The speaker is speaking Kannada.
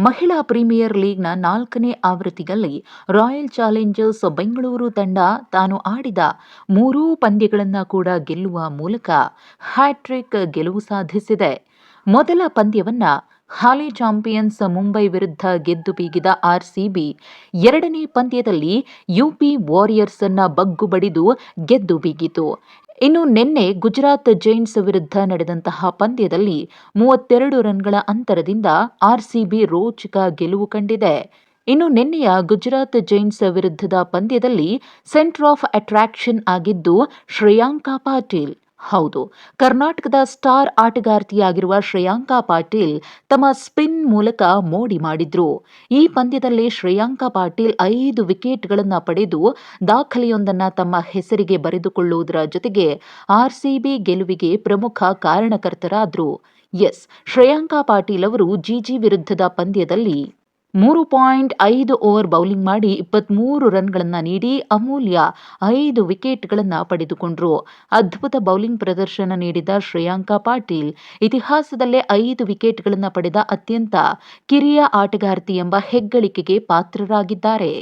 ಮಹಿಳಾ ಪ್ರೀಮಿಯರ್ ಲೀಗ್ನ 4ನೇ ಆವೃತ್ತಿಯಲ್ಲಿ ರಾಯಲ್ ಚಾಲೆಂಜರ್ಸ್ ಬೆಂಗಳೂರು ತಂಡ ತಾನು ಆಡಿದ 3 ಪಂದ್ಯಗಳನ್ನು ಕೂಡ ಗೆಲ್ಲುವ ಮೂಲಕ ಹ್ಯಾಟ್ರಿಕ್ ಗೆಲುವು ಸಾಧಿಸಿದೆ. ಮೊದಲ ಪಂದ್ಯವನ್ನ ಹಾಲಿ ಚಾಂಪಿಯನ್ಸ್ ಮುಂಬೈ ವಿರುದ್ಧ ಗೆದ್ದು ಬೀಗಿದ ಆರ್ಸಿಬಿ, ಎರಡನೇ ಪಂದ್ಯದಲ್ಲಿ ಯುಪಿ ವಾರಿಯರ್ಸ್ ಅನ್ನ ಬಗ್ಗು ಬಡಿದು ಗೆದ್ದು ಬೀಗಿತು. ಇನ್ನು ನಿನ್ನೆ ಗುಜರಾತ್ ಜೈಂಟ್ಸ್ ವಿರುದ್ಧ ನಡೆದಂತಹ ಪಂದ್ಯದಲ್ಲಿ 32 ರನ್ಗಳ ಅಂತರದಿಂದ ಆರ್ಸಿಬಿ ರೋಚಕ ಗೆಲುವು ಕಂಡಿದೆ. ಇನ್ನು ನಿನ್ನೆಯ ಗುಜರಾತ್ ಜೈಂಟ್ಸ್ ವಿರುದ್ಧದ ಪಂದ್ಯದಲ್ಲಿ ಸೆಂಟರ್ ಆಫ್ ಅಟ್ರಾಕ್ಷನ್ ಆಗಿದ್ದು ಶ್ರೇಯಾಂಕಾ ಪಾಟೀಲ್. ಹೌದು, ಕರ್ನಾಟಕದ ಸ್ಟಾರ್ ಆಟಗಾರ್ತಿಯಾಗಿರುವ ಶ್ರೇಯಾಂಕಾ ಪಾಟೀಲ್ ತಮ್ಮ ಸ್ಪಿನ್ ಮೂಲಕ ಮೋಡಿ ಮಾಡಿದ್ರು. ಈ ಪಂದ್ಯದಲ್ಲಿ ಶ್ರೇಯಾಂಕಾ ಪಾಟೀಲ್ 5 ವಿಕೆಟ್ಗಳನ್ನು ಪಡೆದು ದಾಖಲೆಯೊಂದನ್ನು ತಮ್ಮ ಹೆಸರಿಗೆ ಬರೆದುಕೊಳ್ಳುವುದರ ಜೊತೆಗೆ ಆರ್ಸಿಬಿ ಗೆಲುವಿಗೆ ಪ್ರಮುಖ ಕಾರಣಕರ್ತರಾದ್ರು. ಶ್ರೇಯಾಂಕಾ ಪಾಟೀಲ್ ಅವರು ಜಿಜಿ ವಿರುದ್ಧದ ಪಂದ್ಯದಲ್ಲಿ 3.5 ಓವರ್ ಬೌಲಿಂಗ್ ಮಾಡಿ 23 ರನ್ಗಳನ್ನು ನೀಡಿ ಅಮೂಲ್ಯ 5 ವಿಕೆಟ್ಗಳನ್ನು ಪಡೆದುಕೊಂಡ್ರು. ಅದ್ಭುತ ಬೌಲಿಂಗ್ ಪ್ರದರ್ಶನ ನೀಡಿದ ಶ್ರೇಯಾಂಕಾ ಪಾಟೀಲ್ ಇತಿಹಾಸದಲ್ಲೇ 5 ವಿಕೆಟ್ಗಳನ್ನು ಪಡೆದ ಅತ್ಯಂತ ಕಿರಿಯ ಆಟಗಾರ್ತಿ ಎಂಬ ಹೆಗ್ಗಳಿಕೆಗೆ ಪಾತ್ರರಾಗಿದ್ದಾರೆ.